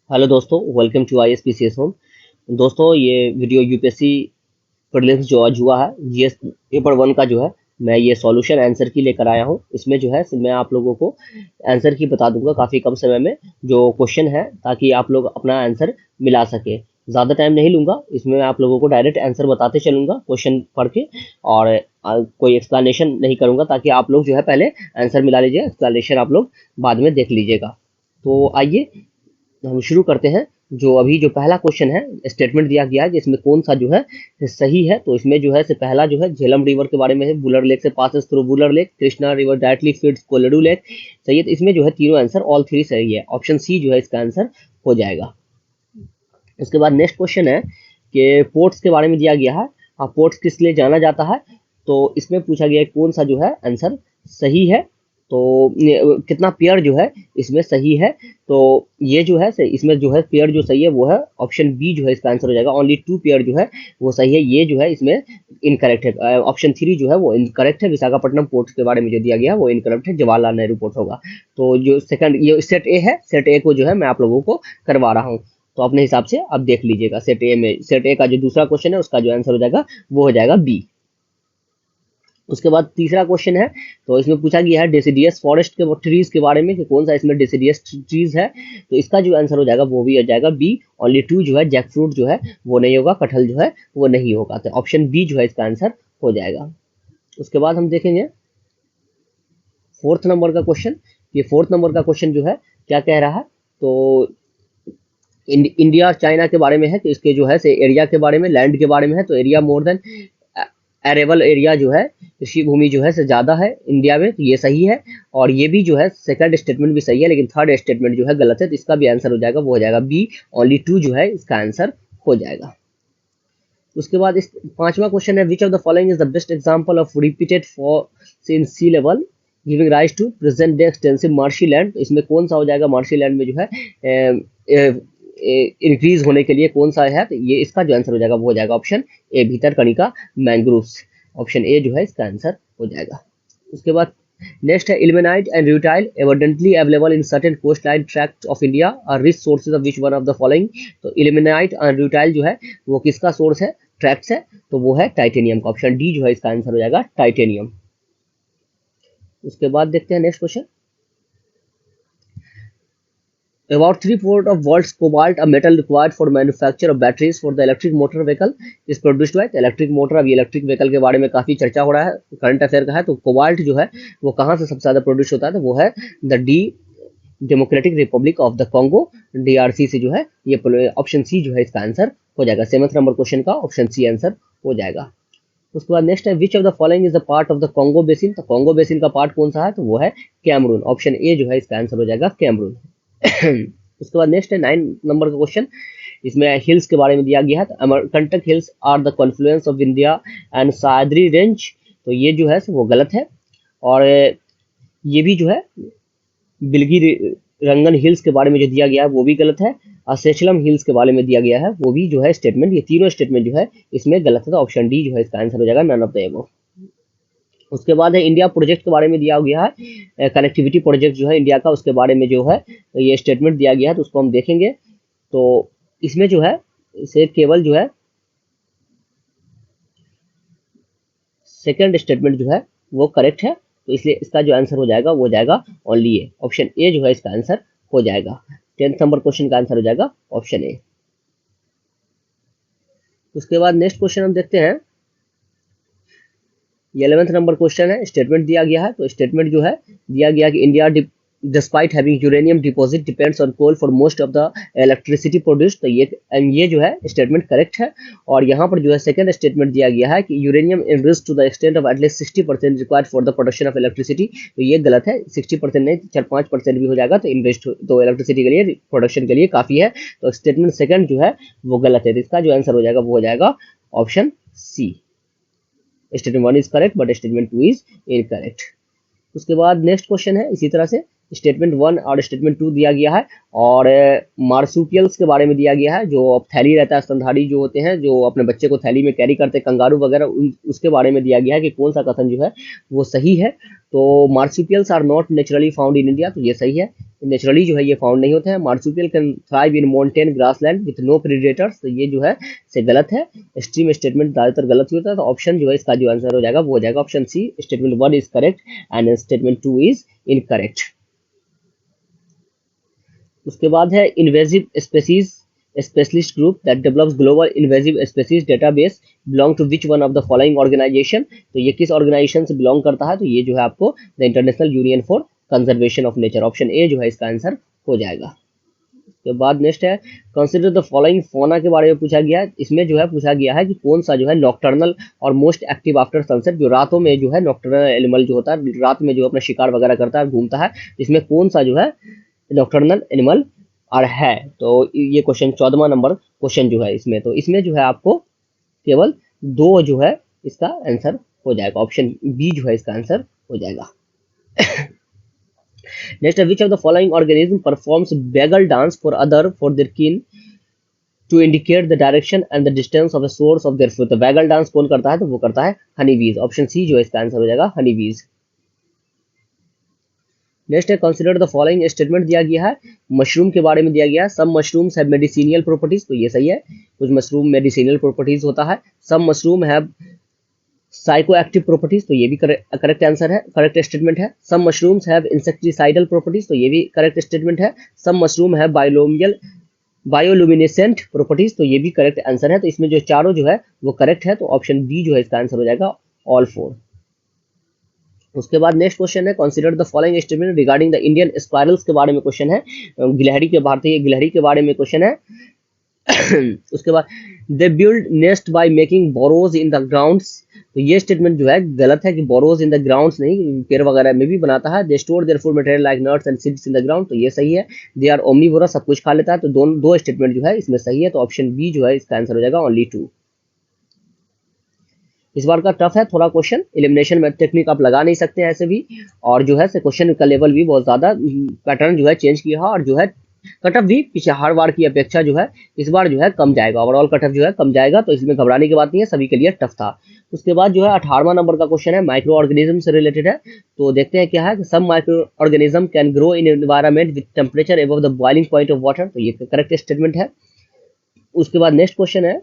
Hello दोस्तों, welcome to ISPCS home. दोस्तों, ये वीडियो यूपीएससी प्रीलिम्स जो आज हुआ है जीएस पेपर 1 का जो है, मैं ये सॉल्यूशन आंसर की लेकर आया हूँ। इसमें जो है मैं आप लोगों को आंसर की बता दूंगा काफ़ी कम समय में जो क्वेश्चन है, ताकि आप लोग अपना आंसर मिला सके। ज़्यादा टाइम नहीं लूंगा इसमें, मैं आप लोगों को डायरेक्ट आंसर बताते चलूंगा क्वेश्चन पढ़ के, और कोई एक्सप्लेनेशन नहीं करूंगा, ताकि आप लोग जो है पहले आंसर मिला लीजिए, एक्सप्लेनेशन आप लोग बाद में देख लीजिएगा। तो आइए हम शुरू करते हैं। जो अभी जो पहला क्वेश्चन है, स्टेटमेंट दिया गया है जिसमें कौन सा जो है सही है। तो इसमें जो है से पहला जो है झेलम रिवर के बारे में है। बुलर लेक से passes through Wular lake. Krishna river directly feeds Kolleru lake. सही है, तो इसमें जो है तीनों आंसर ऑल थ्री सही है। ऑप्शन सी जो है इसका आंसर हो जाएगा। उसके बाद नेक्स्ट क्वेश्चन है कि पोर्ट्स के बारे में दिया गया है। पोर्ट्स किस लिए जाना जाता है, तो इसमें पूछा गया है कौन सा जो है आंसर सही है। तो कितना पेयर जो है इसमें सही है। तो ये जो है इसमें जो है पेयर जो सही है वो है ऑप्शन बी जो है इसका आंसर हो जाएगा। ओनली 2 पेयर जो है वो सही है। ये जो है इसमें इनकरेक्ट है। ऑप्शन 3 जो है वो इनकरेक्ट है। विशाखापट्टनम पोर्ट के बारे में जो दिया गया है वो इनकरेक्ट है, जवाहरलाल नेहरू पोर्ट होगा। तो जो सेकंड ये सेट ए है, सेट ए को जो है मैं आप लोगों को करवा रहा हूँ। तो अपने हिसाब से आप देख लीजिएगा। सेट ए का जो दूसरा क्वेश्चन है उसका जो आंसर हो जाएगा वो हो जाएगा बी। उसके बाद तीसरा क्वेश्चन है, तो इसमें पूछा गया है डेसिडियस फॉरेस्ट के ट्रीज के बारे में कि कौन सा इसमें डेसिडियस ट्रीज है। तो इसका जो आंसर हो जाएगा वो भी हो जाएगा बी। ओनली 2 जो है जैक फ्रूट जो है वो नहीं होगा, कटहल जो है वो नहीं होगा। तो ऑप्शन बी जो है इसका आंसर हो जाएगा। उसके बाद हम देखेंगे फोर्थ नंबर का क्वेश्चन। ये फोर्थ नंबर का क्वेश्चन जो है क्या कह रहा है, तो इंडिया और चाइना के बारे में है। तो इसके जो है से एरिया के बारे में, लैंड के बारे में है। तो area more than arable area जो है, कृषि भूमि जो है से ज्यादा है इंडिया में, तो ये सही है। और ये भी जो है सेकंड स्टेटमेंट भी सही है, लेकिन थर्ड स्टेटमेंट जो है गलत है। तो इसका भी आंसर हो जाएगा वो हो जाएगा बी। ओनली 2 जो है इसका आंसर हो जाएगा। उसके बाद इस पांचवा क्वेश्चन है, which of the following is the best example of repeated fall in sea level giving rise to present day extensive marshy land. तो इसमें कौन सा हो जाएगा मार्शी लैंड में जो है इंक्रीज होने के लिए कौन सा है। तो ये इसका जो आंसर हो जाएगा वो हो जाएगा option A, Bhitarkanika mangroves. Option A जो है इसका आंसर हो जाएगा। उसके बाद नेक्स्ट है, ilmenite and rutile abundantly available in certain coast line tract of India are rich sources of which one of the following. तो इल्मेनाइट एंड रूटाइल जो है वो किसका सोर्स है, ट्रैक्ट्स है। तो वो है टाइटेनियम का। ऑप्शन डी जो है इसका आंसर हो जाएगा टाइटेनियम। उसके बाद देखते हैं next question. About 3/4 of world's cobalt, a metal required for manufacture of batteries for the electric motor vehicle, is produced by electric motor। अभी इलेक्ट्रिक व्हीकल के बारे में काफी चर्चा हो रहा है, करंट अफेयर का है। तो कोबाल्ट जो है वो कहाँ से सबसे ज्यादा प्रोड्यूस होता है, तो वो है the D democratic Republic of the Congo, DRC से जो है ये ऑप्शन सी जो है इसका आंसर हो जाएगा। 7th नंबर क्वेश्चन का ऑप्शन सी आंसर हो जाएगा। उसके बाद नेक्स्ट है, which of the following is the part of the Congo basin. तो कॉन्गो बेसिन का पार्ट कौन सा है, तो वो है कैमरून। ऑप्शन ए जो है इसका आंसर हो जाएगा कैमरून। उसके बाद नेक्स्ट है 9 नंबर का क्वेश्चन। इसमें हिल्स के बारे में दिया गया है। तो Amarkantak hills are the confluence of Vindhya and Sadri range. तो ये जो है वो गलत है। और ये भी जो है बिलगी रंगन हिल्स के बारे में जो दिया गया है वो भी गलत है। और सेचलम हिल्स के बारे में दिया गया है वो भी जो है स्टेटमेंट, ये तीनों स्टेटमेंट जो है इसमें गलत है। तो ऑप्शन डी जो है इसका आंसर हो जाएगा नन ऑफ द एबव। उसके बाद है इंडिया प्रोजेक्ट के बारे में दिया गया है। कनेक्टिविटी प्रोजेक्ट जो है इंडिया का, उसके बारे में जो है ये स्टेटमेंट दिया गया है। तो उसको हम देखेंगे। तो इसमें जो है सिर्फ केवल जो है सेकंड स्टेटमेंट जो है वो करेक्ट है। तो इसलिए इसका जो आंसर हो जाएगा वो हो जाएगा ओनली ए। ऑप्शन ए जो है इसका आंसर हो जाएगा। 10th नंबर क्वेश्चन का आंसर हो जाएगा ऑप्शन ए। उसके बाद नेक्स्ट क्वेश्चन हम देखते हैं। 11th नंबर क्वेश्चन है, स्टेटमेंट दिया गया है। तो स्टेटमेंट जो है दिया गया कि India despite having uranium deposit depends on coal for most of the electricity produced. तो ये जो है स्टेटमेंट करेक्ट है। और यहाँ पर जो है सेकंड स्टेटमेंट दिया गया है कि uranium enriched to the extent of at least 60% required for the production of electricity. तो ये गलत है। 60% नहीं, 4-5% भी हो जाएगा तो इन्वेस्ट तो इलेक्ट्रिसिटी के लिए, प्रोडक्शन के लिए काफी है। तो स्टेटमेंट सेकंड जो है वो गलत है। तो इसका जो आंसर हो जाएगा वो हो जाएगा option C. Statement 1 is correct but statement 2 is incorrect. उसके बाद नेक्स्ट क्वेश्चन है इसी तरह से स्टेटमेंट 1 और स्टेटमेंट 2 दिया गया है, और मार्सुपियल्स के बारे में दिया गया है, जो थैली रहता है, स्तनधारी जो होते हैं, जो अपने बच्चे को थैली में कैरी करते हैं, कंगारू वगैरह, उसके बारे में दिया गया है कि कौन सा कथन जो है वो सही है। तो marsupials are not naturally found in India, तो ये सही है, नेचुरली जो है ये फाउंड नहीं होते हैं। Marsupial can thrive in mountain grassland with no predators, तो ये जो है से गलत है। स्ट्रीम स्टेटमेंट ज्यादातर गलत ही होता है, तो ऑप्शन जो है इसका जो आंसर हो जाएगा वो हो जाएगा option C, statement 1 is correct and statement 2 is incorrect. उसके बाद है invasive species specialist group that develops global invasive species database belong to which one of the following organisation, तो ये किस ऑर्गेनाइजेशन से बिलोंग करता है, तो ये जो है आपको the international union for conservation of nature, option A जो है इसका आंसर हो जाएगा। उसके बाद नेक्स्ट है कंसिडर द फॉलोइंग फौना के बारे में पूछा गया है। इसमें जो है पूछा गया है कि कौन सा जो है नॉक्टर्नल और मोस्ट एक्टिव आफ्टर सनसेट, जो रातों में जो है नॉक्टर्नल एनिमल जो होता है, रात में जो अपना शिकार वगैरह करता है, घूमता है, इसमें कौन सा जो है नॉक्टर्नल एनिमल और है। तो ये क्वेश्चन 14वां नंबर क्वेश्चन जो है इसमें, तो इसमें जो है आपको केवल 2 जो है इसका आंसर हो जाएगा, ऑप्शन बी जो है इसका आंसर हो जाएगा। Next, which of the following organism performs waggle dance for other for their kin to indicate the direction and the distance of the source of their food, तो waggle dance कौन करता है, तो वो करता है हनी बीज, ऑप्शन सी जो है इसका आंसर हो जाएगा हनी बीज। नेक्स्ट है कंसिडर द फॉलोइंग स्टेटमेंट दिया गया है, मशरूम के बारे में दिया गया है, some mushrooms have medicinal properties, तो ये सही है, कुछ मशरूम मेडिसिनियल प्रॉपर्टीज होता है। Some mushroom have psychoactive properties, तो ये भी करेक्ट आंसर है, करेक्ट स्टेटमेंट है। Some mushrooms have insecticidal properties, तो ये भी करेक्ट स्टेटमेंट है। सम मशरूम है बायोलुमिनेसेंट प्रॉपर्टीज, तो ये भी करेक्ट आंसर है। तो इसमें जो चारों जो है वो करेक्ट है, तो ऑप्शन बी जो है इसका आंसर हो जाएगा ऑल 4। उसके बाद नेक्स्ट क्वेश्चन है consider the following statement regarding the Indian spirals के बारे में क्वेश्चन है, गिलहरी के भारतीय गिलहरी के बारे में क्वेश्चन है। उसके बाद they build nest by making borrows in the grounds, तो ये स्टेटमेंट जो है गलत है कि बोरोज इन द ग्राउंड्स नहीं, पेड़ वगैरह में भी बनाता है। They store their food material like nuts and seeds in the ground, तो ये सही है। दे आर ओमनीवोरस, सब कुछ खा लेता है, तो दो स्टेटमेंट जो है इसमें सही है, तो ऑप्शन बी जो है इसका आंसर हो जाएगा ओनली 2। इस बार का टफ है थोड़ा क्वेश्चन, एलिमिनेशन में टेक्निक आप लगा नहीं सकते हैं ऐसे भी, और जो है क्वेश्चन का लेवल भी बहुत ज्यादा पैटर्न जो है चेंज किया है, और जो है कटअप भी पीछे हर बार की अपेक्षा जो है इस बार जो है कम जाएगा, ओवरऑल कटअप जो है कम जाएगा, तो इसमें घबराने की बात नहीं है, सभी के लिए टफ था। उसके बाद जो है 18वां नंबर का क्वेश्चन है, माइक्रो ऑर्गेनिज्म से रिलेटेड है, तो देखते हैं क्या है। Some micro organism can grow in environment with temperature above the boiling point of water, तो ये करेक्ट स्टेटमेंट है। उसके बाद नेक्स्ट क्वेश्चन है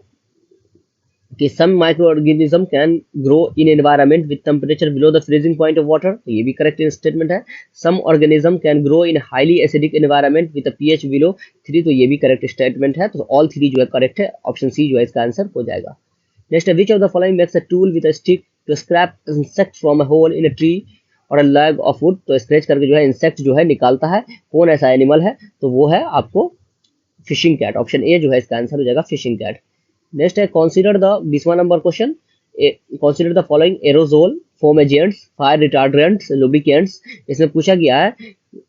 कि some micro organism can grow in environment with temperature below the freezing point of water, तो ये भी करेक्ट स्टेटमेंट है। Some organism can grow in highly acidic environment with pH below 3, तो ये भी करेक्ट स्टेटमेंट है, तो ऑल 3 जो है करेक्ट है, ऑप्शन सी जो है इसका आंसर हो जाएगा। Next, which of the following makes a tool with a stick to scrape insect from a hole in a tree और अ लैग ऑफ वुड, तो स्क्रैच करके जो है इंसेक्ट जो है निकालता है, कौन ऐसा एनिमल है, तो वो है आपको फिशिंग कैट, ऑप्शन ए जो है इसका आंसर हो जाएगा फिशिंग कैट। नेक्स्ट है कंसीडर द 20वां number question, consider the following aerosol foam agents fire retardants lubricants, इसमें पूछा गया है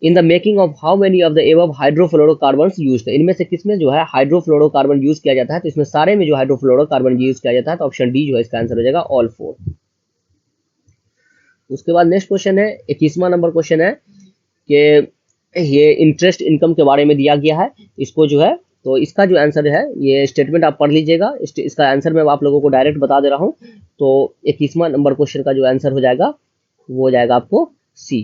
in the making of how many of the above hydrofluorocarbons used, इनमें से किसमें जो है हाइड्रोफ्लोरोकार्बन यूज किया जाता है, तो इसमें सारे में जो हाइड्रोफ्लोरोकार्बन यूज किया जाता है, तो ऑप्शन डी जो है इसका आंसर हो जाएगा ऑल 4। उसके बाद नेक्स्ट क्वेश्चन है 21वां नंबर क्वेश्चन है कि ये इंटरेस्ट इनकम के बारे में दिया गया है, इसको जो है तो इसका जो आंसर है ये स्टेटमेंट आप पढ़ लीजिएगा, इसका आंसर मैं आप लोगों को डायरेक्ट बता दे रहा हूँ। तो 21वां नंबर क्वेश्चन का जो आंसर हो जाएगा वो हो जाएगा आपको C,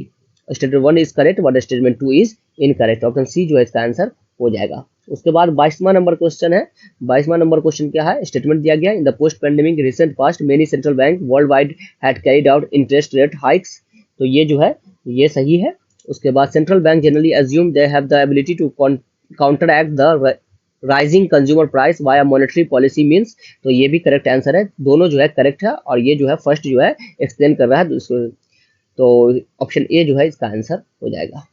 statement 1 is correct but statement 2 is incorrect, option C जो है इसका आंसर हो जाएगा। उसके बाद 22वां नंबर क्वेश्चन है, 22वां नंबर क्वेश्चन क्या है, स्टेटमेंट दिया गया in the post pandemic recent past many central bank world wide had carried out interest rate hikes, तो ये जो है ये सही है। उसके बाद central bank generally assume they have the ability to counteract the rising consumer price via monetary policy means, तो ये भी करेक्ट आंसर है, दोनों जो है करेक्ट है, और ये जो है फर्स्ट जो है एक्सप्लेन कर रहा है, तो ऑप्शन ए जो है इसका आंसर हो जाएगा।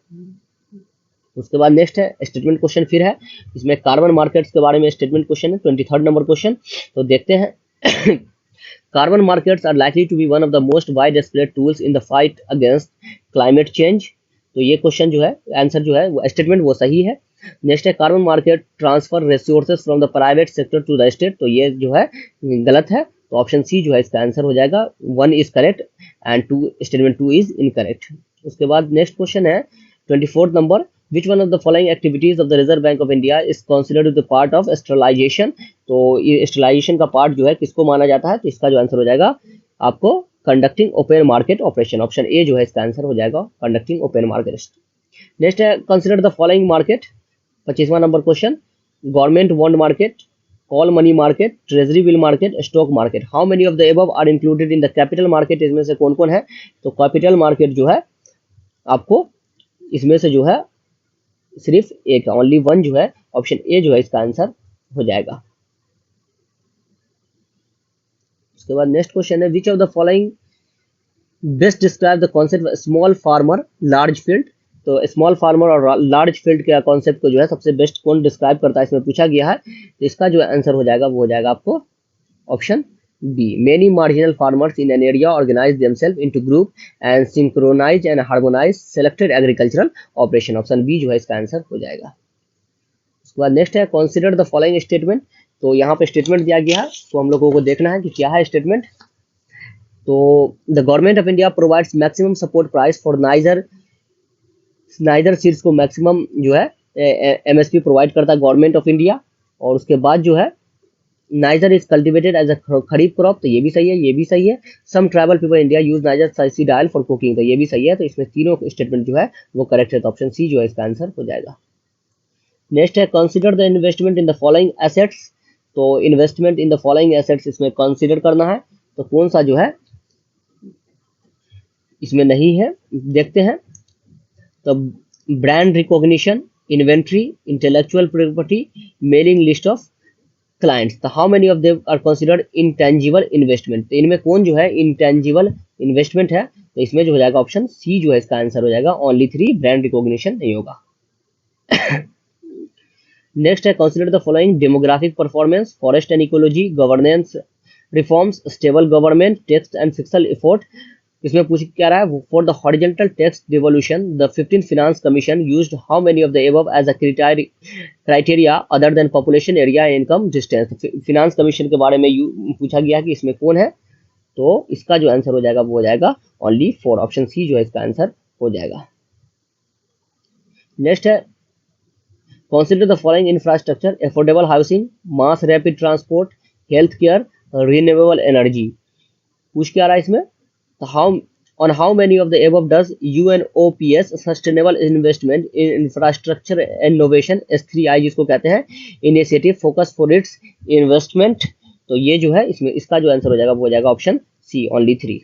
उसके बाद नेक्स्ट है स्टेटमेंट क्वेश्चन फिर है, इसमें कार्बन मार्केट्स के बारे में स्टेटमेंट क्वेश्चन है, 23rd नंबर क्वेश्चन, तो देखते हैं। Carbon markets are likely to be one of the most wide spread tools in the fight against climate change, तो ये क्वेश्चन जो है आंसर जो है स्टेटमेंट वो सही है। नेक्स्ट है carbon market transfer resources from the private sector to the state, तो ये जो है गलत है, तो ऑप्शन सी जो है इसका आंसर हो जाएगा 1 is correct and 2 statement 2 is incorrect. उसके बाद नेक्स्ट क्वेश्चन है 24th number, which one of the following activities of the reserve bank of India is considered the part of sterilisation. तो ये स्टेरलाइजेशन का पार्ट जो है किसको माना जाता है, तो इसका जो आंसर हो जाएगा आपको conducting open market operation, option A जो है इसका आंसर हो जाएगा कंडक्टिंग ओपन मार्केट। नेक्स्ट है कंसिडर द फॉलोइंग मार्केट, 25वां number question, government bond market, call money market, treasury bill market, stock market. How many of the above are included in the capital market, इसमें से कौन कौन है, तो capital market जो है आपको इसमें से जो है सिर्फ एक, ओनली वन जो है, ऑप्शन ए जो है इसका आंसर हो जाएगा। उसके बाद नेक्स्ट क्वेश्चन है, which of the following best describe the concept small farmer large field. तो स्मॉल फार्मर और लार्ज फील्ड के कॉन्सेप्ट को जो है सबसे बेस्ट कौन डिस्क्राइब करता है, इसमें पूछा गया है। तो इसका जो आंसर हो जाएगा वो हो जाएगा आपको option B, many marginal farmers in an area organise themselves into group and synchronise and harmonise selected agricultural operation, option B जो है इसका आंसर हो जाएगा। उसके बाद नेक्स्ट है कंसीडर द फॉलोइंग स्टेटमेंट। तो यहाँ पे स्टेटमेंट दिया गया है, तो हम लोगों को देखना है कि क्या है स्टेटमेंट। तो the government of India provides maximum support price for niger seeds को मैक्सिमम जो है एमएसपी प्रोवाइड करता है गवर्नमेंट ऑफ इंडिया। और उसके बाद जो है niger is cultivated as a kharif crop, तो ये भी सही है, ये भी सही है। Some tribal people India use niger seed oil for cooking, तो ये भी सही है। तो इसमें तीनों स्टेटमेंट जो है वो करेक्ट है, तो ऑप्शन सी जो है इसका आंसर हो जाएगा। नेक्स्ट है consider the investment in the following assets. तो investment in the following assets इसमें कंसीडर करना है, तो कौन सा जो है इसमें नहीं है, देखते हैं। तो brand recognition, inventory, intellectual property, mailing list of clients. तो how many of them are considered intangible investment, तो इनमें कौन जो है इंटेंजिबल इन्वेस्टमेंट है, तो इसमें जो हो जाएगा ऑप्शन सी जो है इसका आंसर हो जाएगा, ओनली 3, ब्रांड रिकॉग्निशन नहीं होगा। नेक्स्ट है consider the following demographic performance, forest and ecology, governance reforms, stable government, tax and fiscal effort. इसमें पूछ क्या रहा है, for the horizontal tax devolution the 15th finance commission used how many of the above as a criteria other than population, area, income, distance. Finance commission के बारे में पूछा गया कि इसमें कौन है, तो इसका जो आंसर हो जाएगा वो हो जाएगा ओनली 4, ऑप्शन सी जो है इसका आंसर हो जाएगा। नेक्स्ट है consider the following infrastructure, affordable housing, mass rapid transport, health care, renewable energy. पूछ क्या रहा है इसमें, तो how many of the above does UNOPS sustainable investment in infrastructure innovation S3I जिसको कहते हैं initiative focus for its investment. तो ये जो है इसमें इसका जो आंसर हो जाएगा वो हो जाएगा ऑप्शन सी, ओनली 3।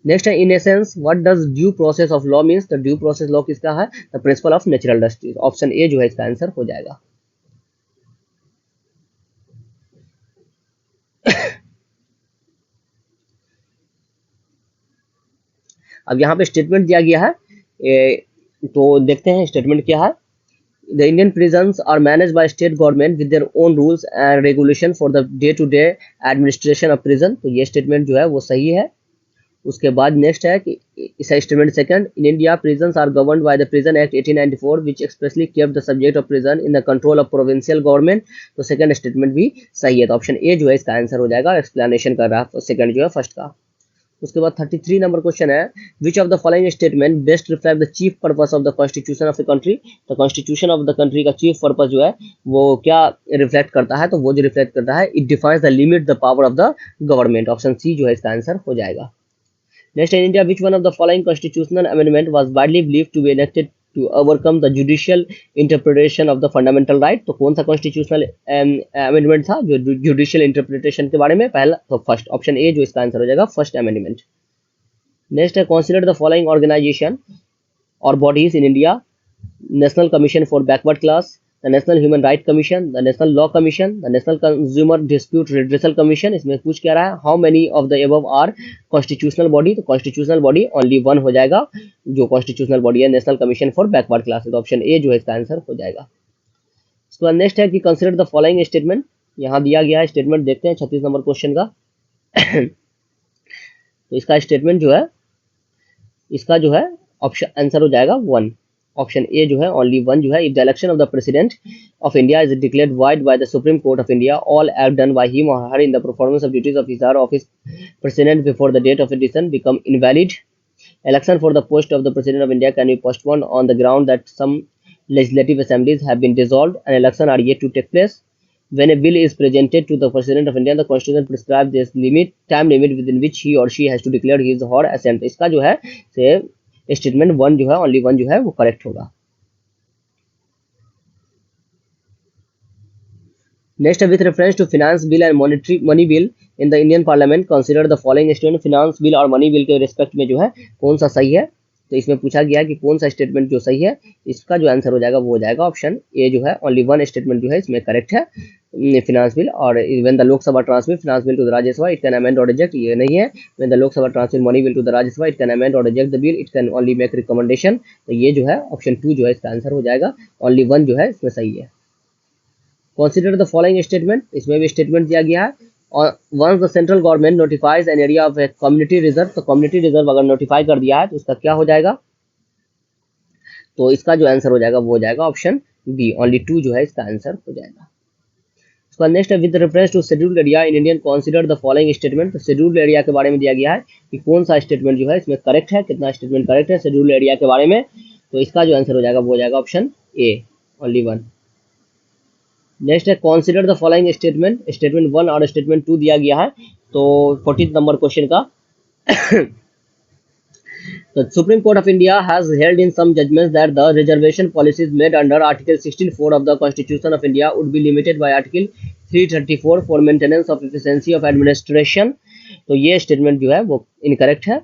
नेक्स्ट है in essence what does due process of law means, तो ड्यू प्रोसेस लॉ किसका है, the principle of natural justice, option A जो है इसका आंसर हो जाएगा। अब यहाँ पे स्टेटमेंट दिया गया है, तो देखते हैं स्टेटमेंट क्या है। The Indian prisons are manage by state government with their own rules and regulation for the day to day administration of prison, तो ये स्टेटमेंट जो है वो सही है। उसके बाद नेक्स्ट है कि इसका statement second, in India prisons are governed by the prison act 1894 which expressly kept the subject of prison in the control of provincial government, तो सेकंड स्टेटमेंट भी सही है, तो ऑप्शन ए जो है इसका आंसर हो जाएगा। एक्सप्लेनेशन कर रहा है सेकंड जो है फर्स्ट का। उसके बाद 33 नंबर क्वेश्चन है, which of the following statement best reflect the chief purpose of the constitution of the country, तो कॉन्स्टिट्यूशन ऑफ द कंट्री का चीफ पर्पस जो है वो क्या रिफ्लेक्ट करता है, तो वो जो रिफ्लेक्ट करता है it defines the limit the power of the government, option C जो है इसका आंसर हो जाएगा। Next in India which one of the following constitutional amendment was widely believed to be enacted to overcome the judicial interpretation of the fundamental right, तो कौन सा constitutional amendment था जो जुडिशियल इंटरप्रिटेशन के बारे में, पहला तो फर्स्ट, ऑप्शन ए जो इसका आंसर हो जाएगा फर्स्ट अमेंडमेंट। नेक्स्ट है कंसीडर द फॉलोइंग ऑर्गेनाइजेशन और bodies in India, national commission for backward class, the national human right commission, the national law commission, the national consumer dispute redressal commission. इसमें पूछ क्या रहा है, how many of the above are constitutional body, तो constitutional body only 1 हो जाएगा, जो constitutional body है national commission for backward class, तो ऑप्शन ए जो है इसका आंसर हो जाएगा। उसके बाद नेक्स्ट है कि कंसीडर द फॉलोइंग स्टेटमेंट, यहाँ दिया गया है स्टेटमेंट, देखते हैं 36 नंबर क्वेश्चन का। तो इसका स्टेटमेंट जो है इसका जो है ऑप्शन आंसर हो जाएगा 1। ऑप्शन ए जो है ओनली वन जो है, if the election of the president of India is declared void by the Supreme Court of India, all act done by him or her in the performance of duties of his or office president before the date of edition become invalid. Election for the post of the President of India can be postponed on the ground that some legislative assemblies have been dissolved and elections are yet to take place. When a bill is presented to the President of India, the Constitution prescribes this time limit within which he or she has to declare his or her assent. इसका जो है से statement one जो है only one जो है वो correct होगा। Next, with reference to finance bill and money bill in the Indian Parliament, consider the following statement। finance bill और money bill के रिस्पेक्ट में जो है कौन सा सही है, तो इसमें पूछा गया कि कौन सा स्टेटमेंट जो सही है, इसका जो आंसर हो जाएगा वो हो जाएगा ऑप्शन ए जो है ओनली वन स्टेटमेंट जो है इसमें करेक्ट है। फिनांस बिल और when the Lok Sabha transmit finance bill to the Rajya Sabha it can amend और रिजेक्ट, ये नहीं है। When the Lok Sabha transmit money bill to the Rajya Sabha it can amend और reject the bill, it can only make recommendation, तो ये जो है ऑप्शन टू जो है इसका आंसर हो जाएगा। ओनली वन जो है इसमें सही है। Consider the following statement, इसमें भी स्टेटमेंट दिया गया है। Once the central government notifies an area of a community reserve, तो community reserve अगर नोटिफाई कर दिया है तो उसका क्या हो जाएगा, तो इसका जो आंसर हो जाएगा वो हो जाएगा ऑप्शन बी, ओनली टू जो है इसका आंसर हो जाएगा। उसका नेक्स्ट है with reference to scheduled area in Indian consider the following statement. तो शेड्यूल्ड एरिया के बारे में दिया गया है कि कौन सा स्टेटमेंट जो है इसमें करेक्ट है, कितना स्टेटमेंट करेक्ट है शेड्यूल्ड एरिया के बारे में, तो इसका जो आंसर हो जाएगा वो हो जाएगा option A, only one. Next है consider the following statement, statement one और स्टेटमेंट टू दिया गया है, तो 14 नंबर क्वेश्चन का The Supreme Court of India has held in some judgments that the reservation policies made under Article 16(4) of the Constitution of India would be limited by Article 334 for maintenance of efficiency of administration, तो ये statement जो है वो incorrect है।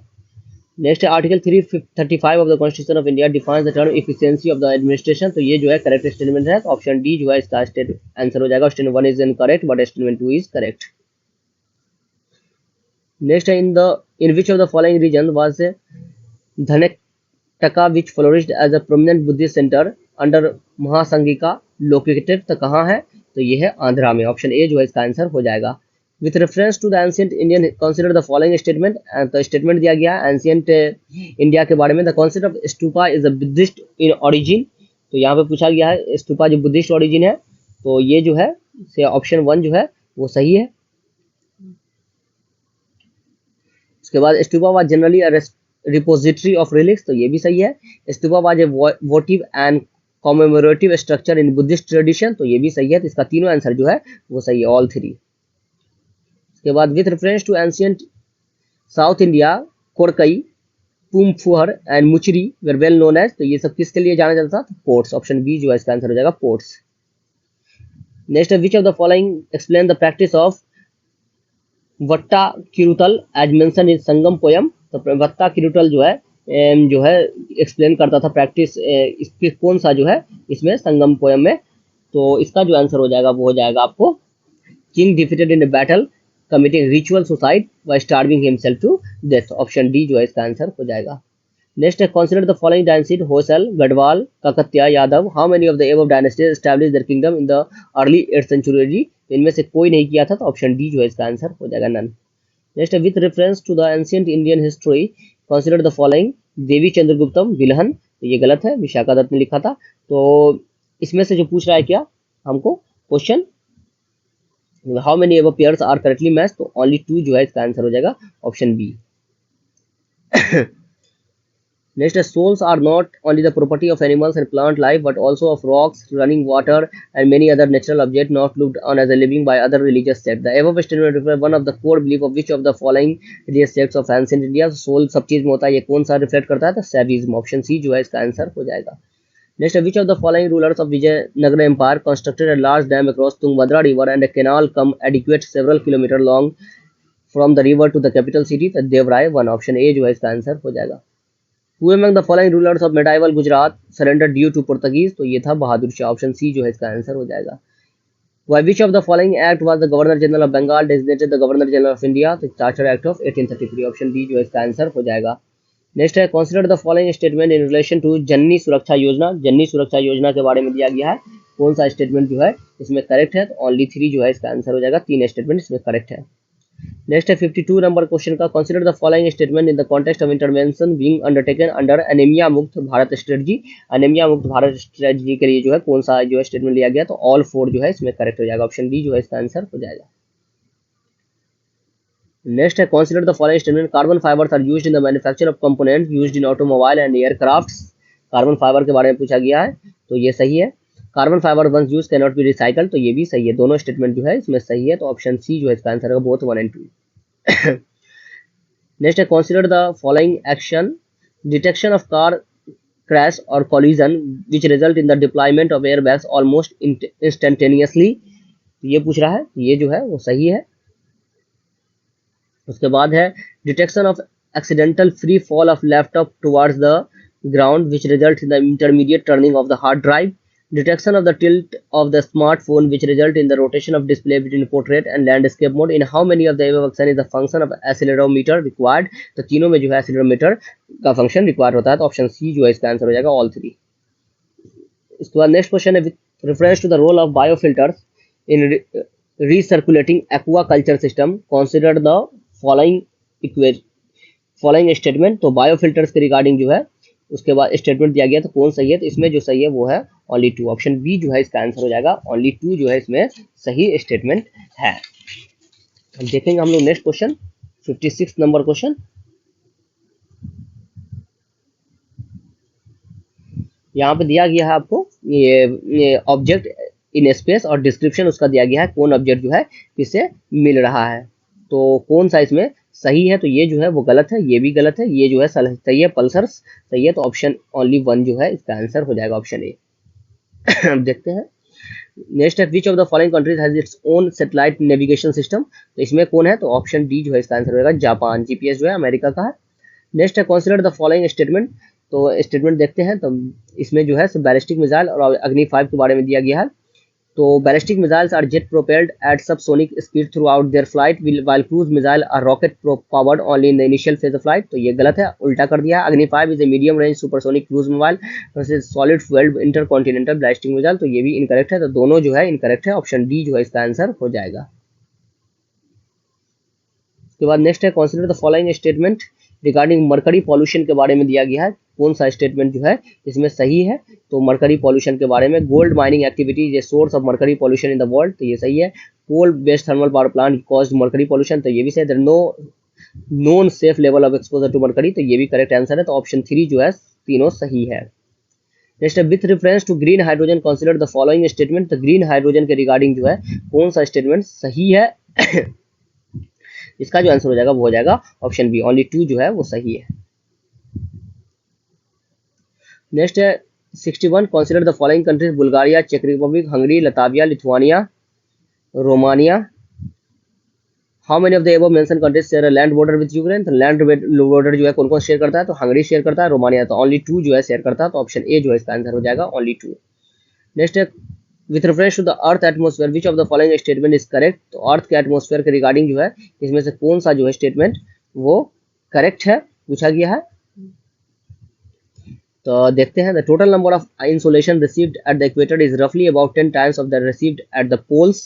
Next है article 335 of the constitution of India defines the term efficiency of the administration, तो ये जो है करेक्ट स्टेटमेंट है, तो ऑप्शन डी जो है इसका आंसर हो जाएगा। Statement one is incorrect but statement two is correct. Next है in which of the following region was Dhanakataka which flourished as a prominent Buddhist centre under Mahasanghika located, तो कहाँ है, तो ये है आंध्रा में, ऑप्शन ए जो है इसका आंसर हो जाएगा। With reference to the ancient Indian consider the following statement, तो स्टेटमेंट दिया गया है एंशिएंट इंडिया के बारे में। The concept of stupa is a Buddhist in origin, तो यहाँ पे पूछा गया है स्तूपा जो बुद्धिस्ट ओरिजिन है, तो ये जो है से ऑप्शन वन जो है वो सही है। उसके बाद stupa was generally a repository of relics, तो ये भी सही है। Stupa was a वोटिव and commemorative structure in Buddhist tradition, तो ये भी सही है। तो इसका तीनों आंसर जो है वो सही है, ऑल थ्री। उसके बाद with reference to ancient South India Korkai Poompuhar and Muchiri were well known as, तो ये सब किसके लिए जाना जाता था, पोर्ट्स, ऑप्शन बी जो है इसका आंसर हो जाएगा ports. Next which of the following explain the practice of Vatakkirutal as mention in Sangam poem, तो वट्टा किरुतल जो है एक्सप्लेन करता था प्रैक्टिस, इसके कौन सा जो है इसमें संगम पोयम में, तो इसका जो आंसर हो जाएगा वो हो जाएगा आपको king defeated in battle committing ritual suicide by starving himself to death, option D जो है इसका आंसर हो जाएगा। नेक्स्ट है consider the following dynasty Hoysala Garhwal Kakatiya Yadava, how many of the above dynasties established their kingdom in the early 8th century, इनमें से कोई नहीं किया था, तो ऑप्शन डी जो है इसका आंसर हो जाएगा नन। नेक्स्ट है with reference to the ancient Indian history consider the following Devi Chandraguptam Bilhana, तो ये गलत है, विशाखा दत्त ने लिखा था। तो इसमें से जो पूछ रहा है क्या हमको question, how many above pairs are correctly match, तो ओनली टू जो है इसका आंसर हो जाएगा ऑप्शन बी। नेक्स्ट है souls are not only the property of animals and plant life but also of rocks, running water and many other natural objects not looked on as a living by other religious sects. The above statement refers one of the core belief of which of the following religious sects of ancient India, soul सब चीज में होता है, ये कौन सा reflect करता है, तो सैविज्म, ऑप्शन सी जो है इसका आंसर हो जाएगा। Next which of the following rulers of Vijayanagar empire constructed a large dam across Tungabhadra river and a canal come adequate several kilometer long from the river to the capital city, तो Devaraya one, option A जो है इसका answer हो जाएगा। Who among the following rulers of medieval Gujarat surrendered due to Portuguese, तो ये था Bahadur Shah, option C जो है इसका आंसर हो जाएगा। By which of the following act was the Governor General of Bengal designated the Governor General of India, तो charter act of 1833, option D जो है इसका आंसर हो जाएगा। नेक्स्ट है consider the following statement in relation to Janani Suraksha Yojana, जननी सुरक्षा योजना के बारे में दिया गया है, कौन सा स्टेटमेंट जो है इसमें करेक्ट है, तो ओनली थ्री जो है इसका आंसर हो जाएगा, तीन स्टेटमेंट इसमें करेक्ट है। नेक्स्ट है 52 नंबर क्वेश्चन का, consider the following statement in the context of intervention being undertaken under anaemia मुक्त भारत स्ट्रेटजी। एनीमिया मुक्त भारत स्ट्रेटजी के लिए जो है कौन सा जो है स्टेटमेंट लिया गया, तो ऑल 4 जो है इसमें करेक्ट हो जाएगा, ऑप्शन डी जो है इसका आंसर हो जाएगा। नेक्स्ट है consider the following statement, carbon fibres are used in the manufacture of components used in automobile and aircrafts. Carbon fibre के बारे में पूछा गया है, तो ये सही है। Carbon fibre once use can not be recycle, तो ये भी सही है, दोनों स्टेटमेंट जो है इसमें सही है, तो ऑप्शन सी जो है इसका आंसर होगा, बोथ 1 एंड 2। नेक्स्ट है consider the following action, detection of car crash और collision which result in the deployment of airbags almost instantaneously. ये पूछ रहा है, ये जो है वो सही है। उसके बाद है detection of accidental free fall of laptop towards the ground which result in the intermediate turning of the hard drive. Detection of the tilt of the smartphone which result in the rotation of display between portrait and landscape mode. In how many of the above action is the function of accelerometer required? तो तीनों में जो है accelerometer का function require होता है, तो option C जो है इसका आंसर हो जाएगा, ऑल 3। इसके बाद नेक्स्ट क्वेश्चन है, with reference to the role of biofilters in recirculating aquaculture system consider the following statement. तो बायोफिल्टर्स के रिगार्डिंग जो है उसके बाद स्टेटमेंट दिया गया, तो कौन सही है, तो इसमें जो सही है वो है ओनली 2, ऑप्शन बी जो है इसका आंसर हो जाएगा, ओनली 2 जो है इसमें सही स्टेटमेंट है। हम देखेंगे हम लोग नेक्स्ट क्वेश्चन 56 नंबर क्वेश्चन। यहाँ पे दिया गया है आपको ये ऑब्जेक्ट इन स्पेस और डिस्क्रिप्शन उसका दिया गया है, कौन ऑब्जेक्ट जो है किससे मिल रहा है, तो कौन सा इसमें सही है, तो ये जो है वो गलत है, ये भी गलत है, ये जो है सही है, पल्सर्स सही है, तो ऑप्शन ओनली 1 जो है इसका आंसर हो जाएगा, ऑप्शन ए। देखते हैं नेक्स्ट है, which of the following countries has its own satellite navigation system, तो इसमें कौन है, तो ऑप्शन डी जो है इसका आंसर होगा, जापान। जीपीएस जो है अमेरिका का है। नेक्स्ट है कंसीडर द फॉलोइंग स्टेटमेंट, तो स्टेटमेंट देखते हैं, तो इसमें जो है बैलिस्टिक मिसाइल और अग्नि 5 के बारे में दिया गया है। तो ballistic missiles are jet propelled at subsonic speed throughout their flight while cruise missile are rocket powered only in the initial phase of flight, तो ये गलत है, उल्टा कर दिया। Agni 5 is a medium range supersonic cruise missile versus solid fuelled intercontinental ballistic missile, तो ये भी इनकरेक्ट है, तो दोनों जो है इनकरेक्ट है, ऑप्शन डी जो है इसका आंसर हो जाएगा। उसके बाद नेक्स्ट है consider the following statement regarding mercury pollution के बारे में दिया गया है, कौन सा स्टेटमेंट जो है इसमें सही है, तो मरकरी पॉल्यूशन के बारे में, gold mining activity is a source of mercury pollution in the world, तो ये सही है। Coal based thermal power plant caused mercury pollution, तो ये भी सही है। No known safe level of exposure to mercury, तो ये भी करेक्ट आंसर है, तो ऑप्शन 3 जो है तीनों सही है। नेक्स्ट है with reference to green hydrogen consider the following statement, तो ग्रीन हाइड्रोजन के रिगार्डिंग जो है कौन सा स्टेटमेंट सही है। इसका जो आंसर हो जाएगा वो हो जाएगा ऑप्शन बी, ओनली 2 जो है वो सही है। नेक्स्ट है 61, consider the following countries, Bulgaria, चेक Republic, Hungary, Latvia, Lithuania, Romania. How many of the above mention countries share a land border with Ukraine, तो लैंड बॉर्डर जो है कौन कौन शेयर करता है, तो हंगरी शेयर करता है, रोमानिया, तो ओनली 2 जो है शेयर करता है, तो ऑप्शन ए जो है इसका आंसर हो जाएगा, ओनली 2। नेक्स्ट है with reference to the earth atmosphere which of the following statement is correct, तो अर्थ के एटमोस्फेयर के रिगार्डिंग जो है इसमें से कौन सा जो है स्टेटमेंट वो करेक्ट है, पूछा गया है। तो देखते हैं, the total number of insolation received at the equator is रफली about 10 times of the received at the poles,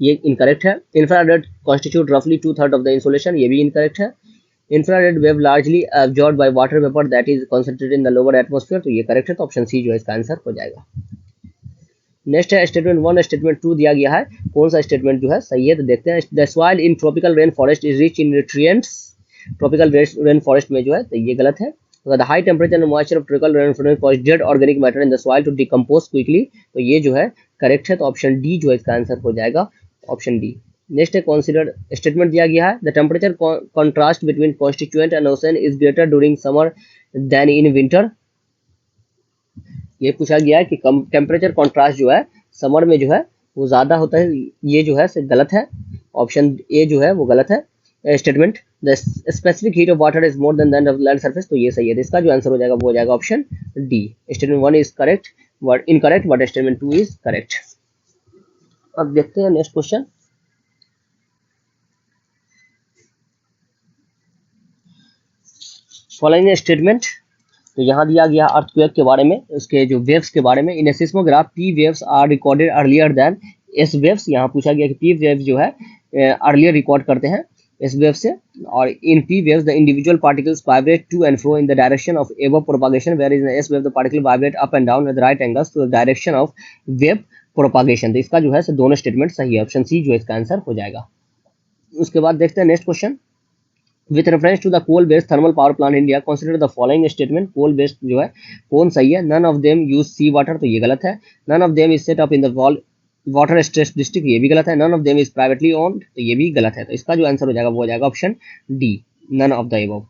ये इनकरेक्ट है। इंफ्रारेड कॉन्स्टिट्यूट रफली 2/3 ऑफ द इंसोलेशन, ये भी इनकरेक्ट है। Infrared wave largely absorbed by water vapour that is concentrated in the lower atmosphere, तो ये correct है, तो ऑप्शन सी जो है इसका आंसर हो जाएगा। नेक्स्ट है स्टेटमेंट 1, स्टेटमेंट 2 दिया गया है, कौन सा स्टेटमेंट जो है सही है, तो देखते हैं। The soil in tropical rain forest is rich in nutrients, tropical rain forest में जो है तो ये गलत है। The high temperature and moisture of tropical rain forest cause dead organic matter in the soil to decompose quickly, तो ये जो है करेक्ट है, तो ऑप्शन डी जो है इसका आंसर हो जाएगा, ऑप्शन डी। नेक्स्ट है कंसीडर स्टेटमेंट दिया गया है, the temperature contrast between constituent and ocean is greater during summer than in winter, ये पूछा गया है कि टेम्परेचर कॉन्ट्रास्ट जो है समर में जो है वो ज्यादा होता है, ये जो है गलत है, ऑप्शन ए जो है वो गलत है statement. The specific heat of water is more than that of land surface, तो ये सही है, तो इसका जो आंसर हो जाएगा वो हो जाएगा option D. Statement 1 is correct but incorrect, but statement 2 is correct. अब देखते हैं नेक्स्ट क्वेश्चन। फॉलोइंग स्टेटमेंट, तो यहाँ दिया गया अर्थक्वेक के बारे में, उसके जो वेव्स के बारे में। In a seismograph P waves are recorded earlier than S waves, यहाँ पूछा गया कि पी वेव्स जो है अर्लियर रिकॉर्ड करते हैं एस वेव से, और in P waves the individual particles vibrate to and fro in the direction of above propagation, where is S wave the particle vibrate up and down at the right angles to the direction of wave propagation. तो इसका जो है दोनों statement सही है, option C जो इसका answer हो जाएगा। उसके बाद देखते हैं next question. With reference to the coal based thermal power plant India consider the following statement. Coal based जो है कौन सही है? None of them use sea water, तो ये गलत है। None of them is set up in the water stress district, ये भी गलत है। None of them is privately owned, तो ये भी गलत है। तो इसका जो आंसर हो जाएगा वो हो जाएगा option D, none of the above.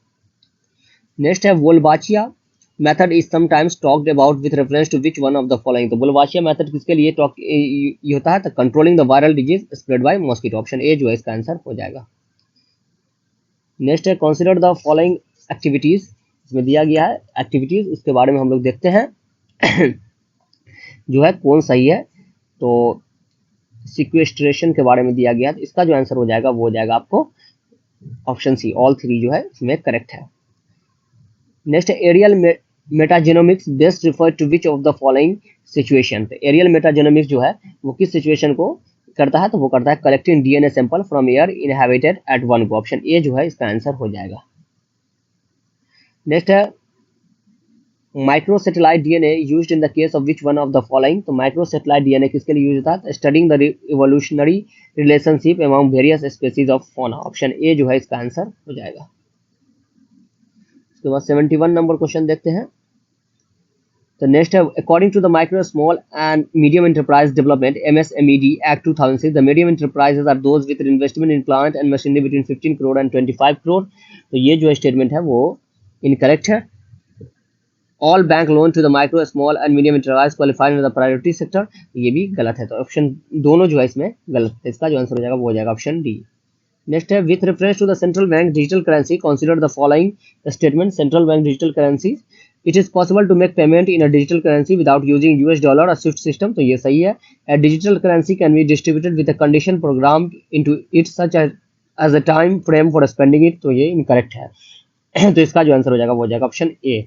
Next है Wolbachia method is sometimes talked about with reference to which one of the following. तो वोल्बाचिया मेथड किसके लिए ये होता है? तो controlling the viral disease spread by mosquito, option A जो है इसका आंसर हो जाएगा। नेक्स्ट है कंसिडर द फॉलोइंग एक्टिविटीज, इसमें दिया गया है एक्टिविटीज, उसके बारे में हम लोग देखते हैं जो है कौन सही है। तो सिक्वेस्ट्रेशन के बारे में दिया गया है, तो इसका जो आंसर हो जाएगा वो हो जाएगा आपको ऑप्शन सी, ऑल थ्री जो है इसमें करेक्ट है। Next aerial metagenomics best refer to which of the following situation. तो एरियल मेटाजेनोमिक्स जो है वो किस सिचुएशन को करता है? तो वो करता है collecting DNA sample from air inhabited at one go, option A जो है इसका आंसर हो जाएगा। नेक्स्ट है microsatellite DNA used in the case of which one of the following. तो माइक्रोसेटेलाइट डीएनए किसके लिए यूज होता है? Studying the evolutionary relationship among various species of fauna, option A जो है इसका आंसर हो जाएगा। उसके बाद 71 नंबर क्वेश्चन देखते हैं। तो नेक्स्ट है according to the micro small and medium enterprise development MSMED act 2006 the medium enterprises are those with investment in plant and machinery between 15 crore and 25 crore. तो ये जो स्टेटमेंट है वो इनकरेक्ट है। All bank loan to the micro small and medium enterprise qualified in the priority sector, ये भी गलत है। तो ऑप्शन दोनों जो है इसमें गलत है, इसका जो आंसर हो जाएगा वो हो जाएगा ऑप्शन डी। नेक्स्ट है with reference to the central bank digital currency consider the following statement. Central bank digital currency, it is possible to make payment in a digital currency without using US dollar और SWIFT system, तो ये सही है। A digital currency can be distributed with a condition program into it such as a time frame for spending it, तो ये incorrect है। तो इसका जो आंसर हो जाएगा वो हो जाएगा ऑप्शन ए।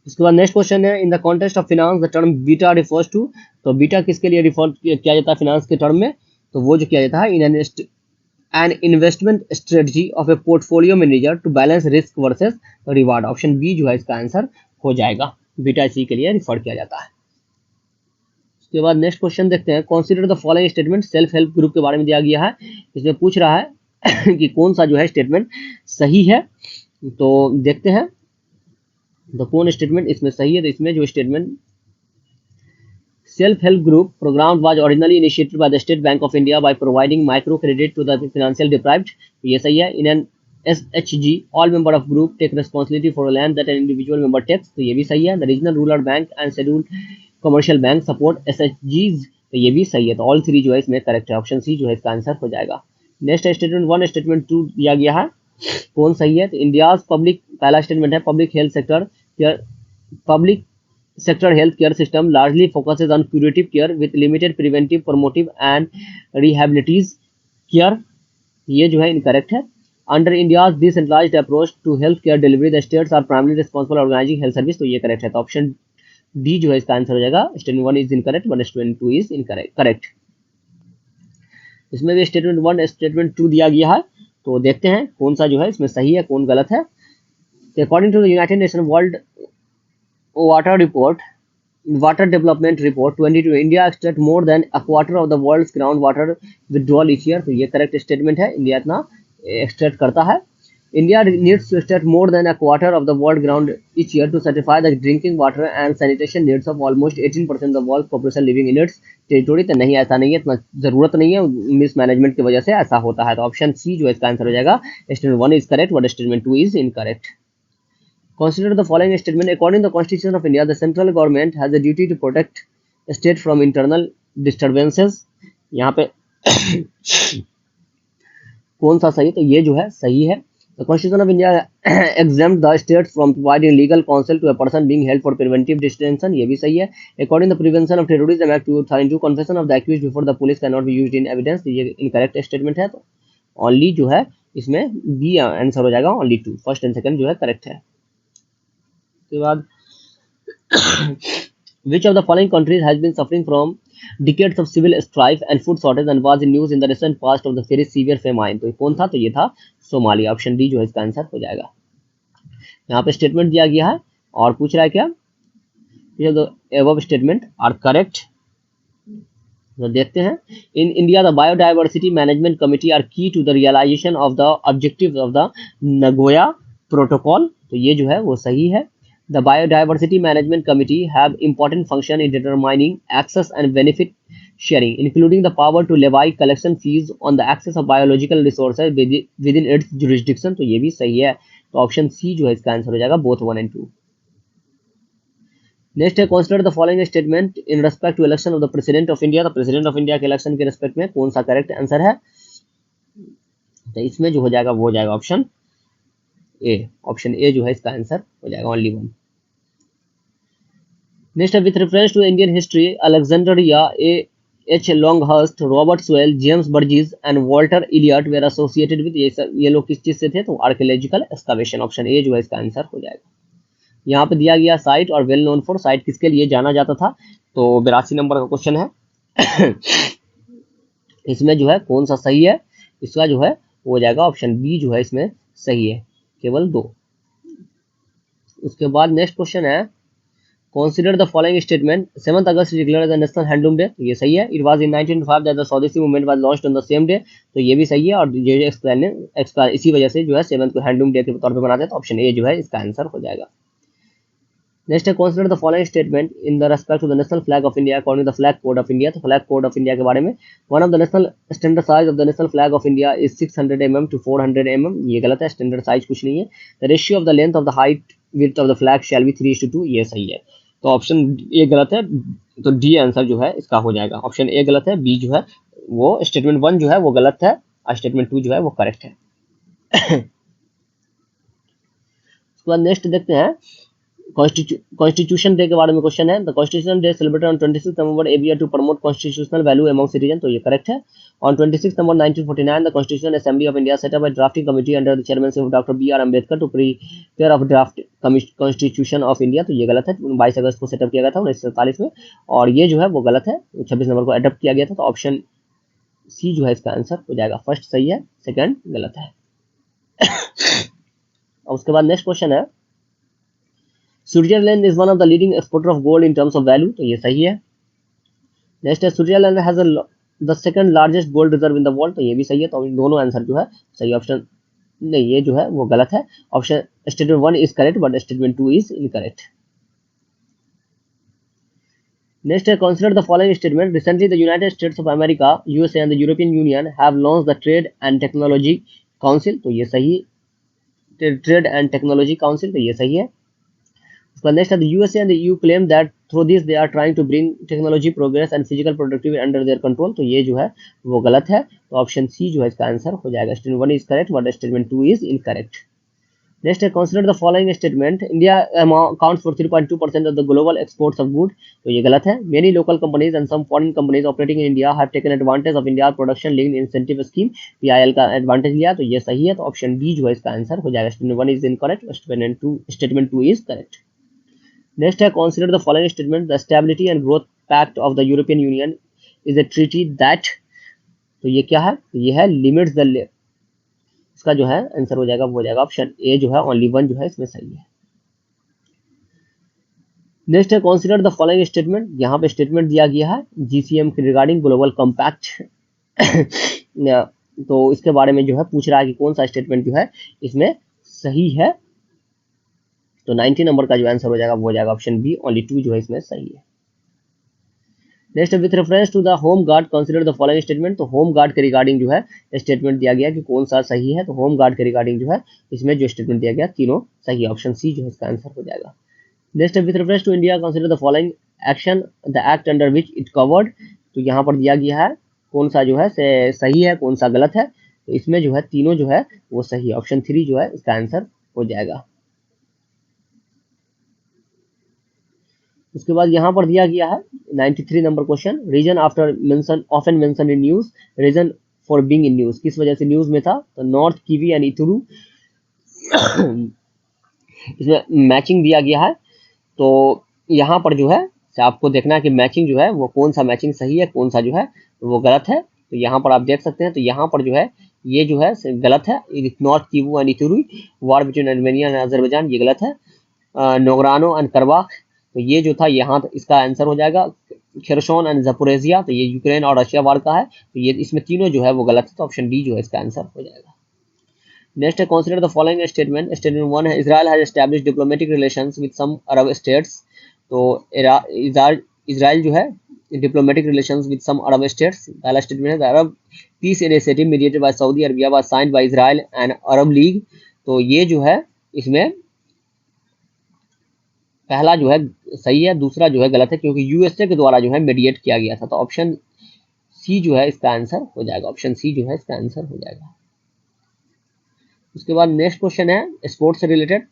उसके बाद नेक्स्ट क्वेश्चन है in the context of finance the term beta refers to. तो बीटा किसके लिए रिफर किया जाता है फिनांस के टर्म में? तो वो जो किया जाता है इन an investment strategy of a portfolio manager to balance risk versus reward, option B जो है इसका आंसर हो जाएगा। बीटा इसी के लिए रिफर किया जाता है। उसके बाद नेक्स्ट क्वेश्चन देखते हैं। Consider the following statement, self help group के बारे में दिया गया है, इसमें पूछ रहा है कि कौन सा जो है स्टेटमेंट सही है। तो देखते हैं तो कौन स्टेटमेंट इसमें सही है। तो इसमें जो statement self-help group program was originally initiated by the State Bank of India by providing micro credit to the financial deprived, ये सही है। In an SHG all member of group take responsibility for land that an individual member takes, तो ये भी सही है। The regional rural bank and scheduled commercial bank support SHGs, तो ये भी सही है। तो ऑल थ्री जो है इसमें करेक्ट है, ऑप्शन सी जो है इसका आंसर हो जाएगा। नेक्स्ट स्टेटमेंट 1 स्टेटमेंट 2 दिया गया है, कौन सही है? तो इंडिया पब्लिक, पहला स्टेटमेंट है public health sector healthcare system largely focuses on curative care with limited preventive, promotive and rehabilitative care, ये जो है incorrect है। Under India's decentralized approach to healthcare delivery, the states are primarily responsible for organizing health service, तो ये correct है। तो option D जो है इसका आंसर हो जाएगा। Statement 1 is incorrect, 1 statement 2 is correct. इसमें भी स्टेटमेंट 1 स्टेटमेंट 2 दिया गया है, तो देखते हैं कौन सा जो है इसमें सही है कौन गलत है। According to the United Nation World water development report 22, India extract more than a quarter of the world's groundwater withdrawal each year, तो ये करेक्ट स्टेटमेंट है। इंडिया इतना एक्सट्रैक्ट करता है। India needs to extract more than a quarter of the world ground each year to satisfy the drinking water and sanitation needs of almost 18% of the world population living in its territory, तो नहीं ऐसा नहीं है, इतना जरूरत नहीं है, miss management की वजह से ऐसा होता है। तो ऑप्शन सी जो है इसका आंसर हो जाएगा। Statement 1 is correct, but statement 2 is incorrect. Consider the following statement. According to the Constitution of India, the central government has a duty to protect the state from internal disturbances. यहाँ पे कौन सा सही? तो ये जो है सही है। The Constitution of India exempt the states from providing legal counsel to a person being held for preventive detention, ये भी सही है। According to the Prevention of Terrorism Act 2002, confession of the accused before the police cannot be used in evidence, ये incorrect statement है। तो only जो है इसमें बी आंसर हो जाएगा, only 2, फर्स्ट एंड सेकंड जो है करेक्ट है। उसके बाद which of the following countries has been suffering from decades of civil strife and food shortage and was in news in the recent past of the very severe famine। तो ये कौन था? तो ये था सोमालिया। ऑप्शन डी जो है इसका आंसर हो जाएगा। यहाँ पे स्टेटमेंट दिया गया है और पूछ रहा है क्या, the above statement are correct. तो देखते हैं। In India the biodiversity management committee are key to the realization of the objective of the Nagoya protocol. तो ये जो है वो सही है। The biodiversity management committee have important function in determining access and benefit sharing, including the power to levy collection fees on the access of biological resources within its jurisdiction। तो ये भी सही है। तो ऑप्शन सी जो है इसका answer हो जाएगा, बोथ 1 and 2। नेक्स्ट है, consider the following statement in respect to election of the president of India. तो प्रेसिडेंट ऑफ इंडिया के इलेक्शन के रेस्पेक्ट में कौन सा करेक्ट आंसर है? तो इसमें जो हो जाएगा वो हो जाएगा ऑप्शन ए। ऑप्शन ए जो है इसका आंसर हो जाएगा, ओनली 1। नेक्स्ट है, with reference to Indian history Alexandria H. Longhurst, Robert Swell, James Burgess and Walter Elliot were associated with, ये लोग किस चीज से थे? तो आर्कियोलॉजिकल एक्सकवेशन। ऑप्शन ए जो है इसका आंसर हो जाएगा। यहाँ पे दिया गया साइट और वेल नोन फॉर, साइट किसके लिए जाना जाता था? तो 82 नंबर का क्वेश्चन है। इसमें जो है कौन सा सही है? इसका जो है वो हो जाएगा ऑप्शन बी जो है इसमें सही है, केवल 2। उसके बाद नेक्स्ट क्वेश्चन है, Consider the following statement. 7th August is declared as the National Handloom Day। तो ये सही है। It was in 1905 that the Swdeshi movement was launched on the same day। तो ये भी सही है। और ये एक्सप्लेन इसी वजह से जो है 7th को हैंडलूम डे के तौर पे मनाते हैं। तो ऑप्शन ए जो है इसका आंसर हो जाएगा। नेक्स्ट है, consider the following statement in the respect to the national flag of India according to the flag code of India। तो फ्लैग कोड ऑफ इंडिया के बारे में, one of the national standard size of the national flag of India is 600 mm to 400 mm। ये गलत है, standard size कुछ नहीं है। The ratio of the length of the height width of the flag shall be 3:2। ये सही है। तो ऑप्शन ए गलत है, तो डी आंसर जो है इसका हो जाएगा। ऑप्शन ए गलत है, बी जो है वो स्टेटमेंट 1 जो है वो गलत है और स्टेटमेंट 2 जो है वो करेक्ट है। उसके बाद नेक्स्ट देखते हैं, कॉन्स्टिट्यूशन डे के बारे में क्वेश्चन है। The constitution day celebrated on 26 November every year to promote constitutional value among citizen. तो ये करेक्ट है। On 26 November 1949 the constitution assembly of India set up a drafting committee under the chairmanship of doctor B R Ambedkar to prepare of draft constitution of India. तो ये गलत है, 22 अगस्त को setup किया गया था 1947 में, और ये जो है वो गलत है, 26 नवंबर को अडॉप्ट किया गया था। तो ऑप्शन सी जो है इसका आंसर हो जाएगा। फर्स्ट सही है, सेकंड गलत है। उसके बाद नेक्स्ट क्वेश्चन है, Switzerland is one of the leading exporter of gold in terms of value. तो ये सही है। नेक्स्ट है, Switzerland has the second largest gold reserve in the world. तो ये भी सही है। तो दोनों आंसर जो है सही। ऑप्शन नहीं, ये जो है वो गलत है। Option statement 1 is correct but statement 2 is incorrect. Next है, consider the following statement. Recently the United States of America USA and the European Union have launched the trade and technology council. तो ये सही, trade and technology council. तो ये सही है। उसका next है, the USA and the EU claim that through this they are trying to bring technology progress and physical productivity under their control। तो ये जो है वो गलत है। तो ऑप्शन सी जो है इसका आंसर हो जाएगा। Statement 1 is correct but statement 2 is incorrect. Next है, consider the following statement. India accounts for 3.2% of the global exports of good. तो ये गलत है। Many local companies and some foreign companies operating in India have taken advantage of India production linked incentive scheme, PIL का advantage लिया। तो ये सही है। तो ऑप्शन डी जो है इसका आंसर हो जाएगा। Statement 1 is incorrect, statement 2 is correct. Next है, consider the following statement. The stability and growth pact of the European Union is a treaty that. तो ये क्या है? ये है लिमिट्स द, इसका जो है आंसर हो जाएगा वो हो जाएगा ऑप्शन ए जो है, ओनली 1 जो है इसमें सही है। नेक्स्ट है, कंसीडर द फॉलोइंग स्टेटमेंट। यहाँ पे स्टेटमेंट दिया गया है GCM रिगार्डिंग ग्लोबल कॉम्पैक्ट। तो इसके बारे में जो है पूछ रहा है कि कौन सा स्टेटमेंट जो है इसमें सही है। तो 90 नंबर का जो आंसर हो जाएगा वो हो जाएगा ऑप्शन बी, ओनली 2 जो है इसमें सही है। Next, with reference to the home guard consider the following statement. तो होम गार्ड के रिगार्डिंग जो है स्टेटमेंट दिया गया कि कौन सा सही है। तो होम गार्ड के रिगार्डिंग जो है इसमें जो स्टेटमेंट दिया गया तीनों सही है। ऑप्शन सी जो है इसका आंसर हो जाएगा। Next, with reference to India consider the following action the act under which it covered. तो यहाँ पर दिया गया है कौन सा जो है सही है, कौन सा गलत है। तो इसमें जो है तीनों जो है वो सही है। ऑप्शन 3 जो है इसका आंसर हो जाएगा। उसके बाद यहाँ पर दिया गया है 93 number question. Reason after mention often mention in news, reason for being in news, किस वजह से न्यूज में था। तो नॉर्थ किवी एंड इतुरु। इसमें मैचिंग दिया गया है। तो यहाँ पर जो है तो आपको देखना है कि मैचिंग जो है वो कौन सा मैचिंग सही है, कौन सा जो है वो गलत है। तो यहाँ पर आप देख सकते हैं, तो यहाँ पर जो है ये जो है गलत है। North Kivu and Ituri war between Armenia and Azerbaijan, ये गलत है। नोगरानो एंड करबाख, तो ये जो था यहाँ इसका आंसर हो जाएगा। खेरसोन एंड जपोरेजिया, तो ये यूक्रेन और रशिया वार का है, तो ये इसमें तीनों जो है वो गलत है, तो ऑप्शन डी जो है इसका आंसर हो जाएगा। नेक्स्ट है consider the following statement. Statement 1 है Israel has established diplomatic relations with some Arab states, तो इजराइल जो है diplomatic relations with some Arab states. पहला स्टेटमेंट है the Arab peace initiative mediated by Saudi Arabia was signed by Israel and Arab League, तो ये जो है इसमें पहला जो है सही है, दूसरा जो है गलत है, क्योंकि यूएसए के द्वारा जो है मीडिएट किया गया था, तो ऑप्शन सी जो है इसका आंसर हो जाएगा। ऑप्शन सी जो है इसका आंसर हो जाएगा। उसके बाद नेक्स्ट क्वेश्चन है स्पोर्ट्स से रिलेटेड,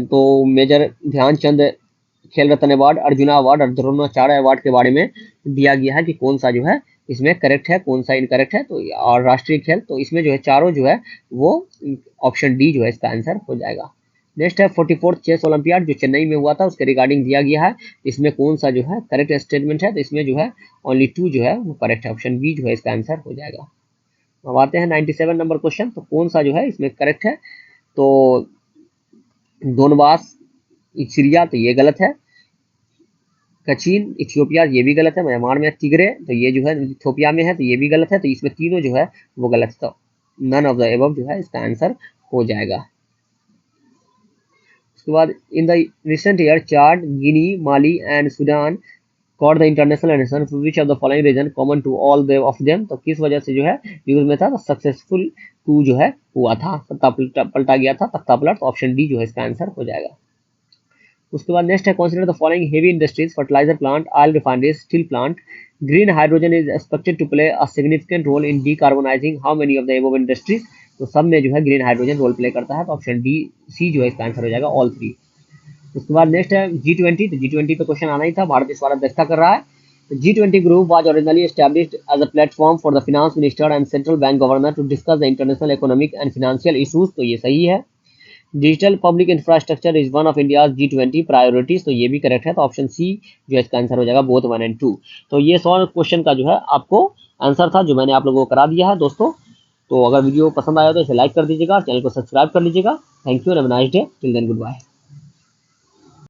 तो मेजर ध्यानचंद खेल रत्न अवार्ड, अर्जुना अवार्ड और द्रोणाचार्य अवार्ड के बारे में दिया गया है कि कौन सा जो है इसमें करेक्ट है, कौन सा इनकरेक्ट है। तो और राष्ट्रीय खेल, तो इसमें जो है चारों जो है वो ऑप्शन डी जो है इसका आंसर हो जाएगा। नेक्स्ट है 44th चेस ओलंपियाड जो चेन्नई में हुआ था, उसके रिगार्डिंग दिया गया है, इसमें कौन सा जो है करेक्ट स्टेटमेंट है। तो इसमें जो है ओनली 2 जो है वो करेक्ट है, ऑप्शन बी जो है इसका आंसर हो जाएगा। अब आते हैं 97 नंबर क्वेश्चन, तो कौन सा जो है इसमें करेक्ट है। तो दोनबास सीरिया, तो ये गलत है। कचीन इथियोपिया, ये भी गलत है। म्यांमार में तिग्रे, तो ये जो है इथियोपिया में है, तो ये भी गलत है। तो इसमें तीनों जो है वो गलत है, तो नन ऑफ द एबव जो है इसका आंसर हो जाएगा। उसके बाद in the recent year Chad Guinea, Mali and Sudan caught the international edition which of the following reason common to all they of them, तो किस वजह से जो है न्यूज में था, तो सक्सेसफुल टू जो है हुआ था, पलटा गया था तख्ता पलट, तो ऑप्शन डी जो है इसका आंसर हो जाएगा। उसके बाद नेक्स्ट है consider the following heavy industries, fertiliser plant, oil refineries, steel plant, green hydrogen is expected to play a significant role in decarbonising how many of the above industries, तो सब में जो है ग्रीन हाइड्रोजन रोल प्ले करता है, तो option D C जो है इसका आंसर हो जाएगा, ऑल 3। उसके बाद नेक्स्ट है G20, तो G20 पे क्वेश्चन आना ही था, भारत इस बार अध्यक्षता कर रहा है। तो G20 group was originally established as a platform for the finance minister and central bank governor to discuss the international economic and financial issues, तो ये सही है। Digital public infrastructure is one of India's G20 priorities, तो ये भी correct है, तो option C जो है इसका आंसर हो जाएगा, बोथ 1 एंड 2। तो ये 100 क्वेश्चन का जो है आपको आंसर था, जो मैंने आप लोगों को करा दिया है दोस्तों। तो अगर वीडियो पसंद आया तो इसे लाइक कर दीजिएगा, चैनल को सब्सक्राइब कर लीजिएगा। Thank you and have a nice day, till then good bye.